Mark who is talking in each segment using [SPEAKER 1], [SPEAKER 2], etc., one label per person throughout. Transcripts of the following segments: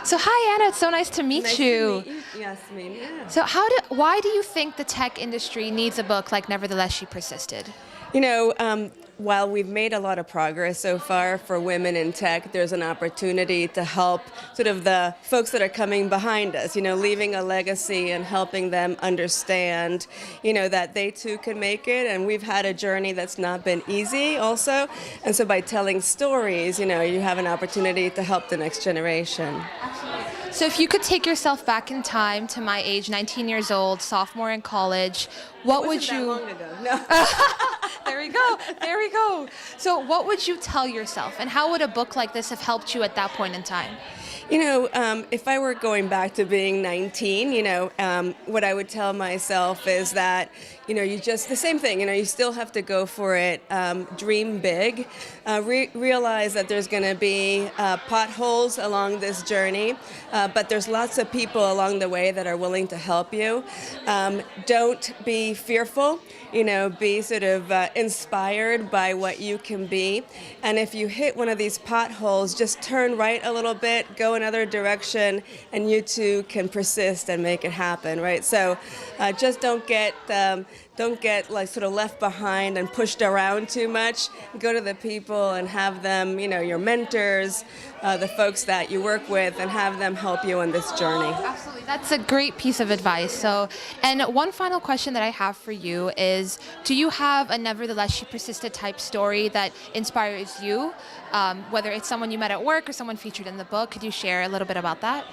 [SPEAKER 1] So hi Anna, it's so nice to meet
[SPEAKER 2] Nice
[SPEAKER 1] you.
[SPEAKER 2] to meet you, Yasmin. Yeah.
[SPEAKER 1] So why do you think the tech industry needs a book like Nevertheless She Persisted?
[SPEAKER 2] You know, while we've made a lot of progress so far for women in tech, there's an opportunity to help sort of the folks that are coming behind us, leaving a legacy and helping them understand, that they too can make it. And we've had a journey that's not been easy also. And so by telling stories, you have an opportunity to help the next generation.
[SPEAKER 1] So if you could take yourself back in time to my age, 19 years old, sophomore in college, what would you...
[SPEAKER 2] That long ago. No.
[SPEAKER 1] There we go. There we go. So what would you tell yourself, and how would a book like this have helped you at that point in time?
[SPEAKER 2] If I were going back to being 19, what I would tell myself is that, the same thing, you still have to go for it, dream big, realize that there's going to be potholes along this journey, but there's lots of people along the way that are willing to help you. Don't be fearful, be sort of inspired by what you can be. And if you hit one of these potholes, just turn right a little bit, go another direction, and you too can persist and make it happen, right? So just don't get like sort of left behind and pushed around too much. Go to the people and have them, your mentors, the folks that you work with, and have them help you on this journey.
[SPEAKER 1] Absolutely. That's a great piece of advice. And one final question that I have for you is, do you have a Nevertheless She Persisted type story that inspires you? Whether it's someone you met at work or someone featured in the book, could you share a little bit about that?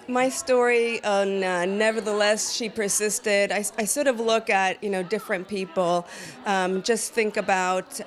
[SPEAKER 2] My story on Nevertheless She Persisted, I sort of look at, different people. Just think about,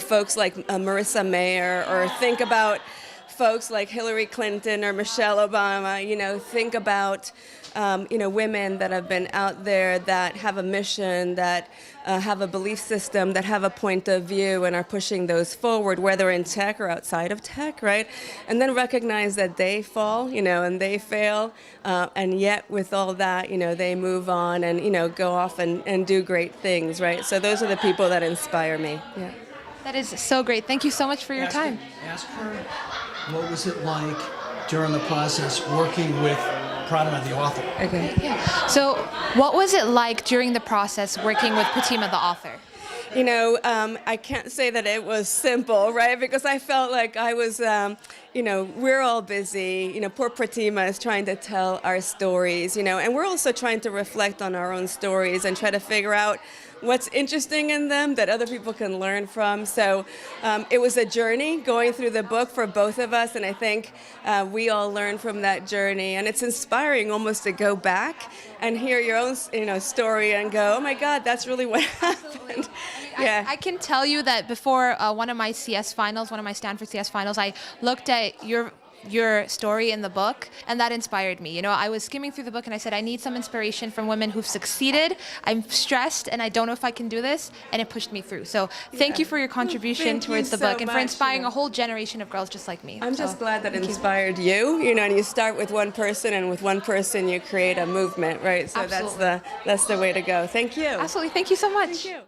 [SPEAKER 2] folks like Marissa Mayer, or think about folks like Hillary Clinton or Michelle Obama. Think about women that have been out there that have a mission, that have a belief system, that have a point of view and are pushing those forward, whether in tech or outside of tech, right? And then recognize that they fall, and they fail, and yet with all that, they move on and, go off and do great things, right? So those are the people that inspire me. Yeah.
[SPEAKER 1] That is so great. Thank you so much for your time.
[SPEAKER 3] Ask her, what was it like during the process working with Pratima, the author?
[SPEAKER 2] Okay.
[SPEAKER 1] Yeah. So what was it like during the process working with Pratima, the author?
[SPEAKER 2] I can't say that it was simple, right? Because I felt like I was, we're all busy. Poor Pratima is trying to tell our stories, and we're also trying to reflect on our own stories and try to figure out what's interesting in them that other people can learn from. So it was a journey going through the book for both of us, and I think we all learn from that journey. And it's inspiring almost to go back and hear your own, story and go, oh my God, that's really what happened. Yeah.
[SPEAKER 1] I can tell you that before one of my Stanford CS finals, I looked at your story in the book, and that inspired me. I was skimming through the book and I said, I need some inspiration from women who've succeeded. I'm stressed and I don't know if I can do this, and it pushed me through. So thank you for your contribution towards the book and for inspiring a whole generation of girls just like me.
[SPEAKER 2] I'm just glad that it inspired you, and you start with one person, and with one person you create a movement, right? So
[SPEAKER 1] Absolutely.
[SPEAKER 2] that's the way to go. Thank you.
[SPEAKER 1] Absolutely. Thank you so much.
[SPEAKER 2] Thank you.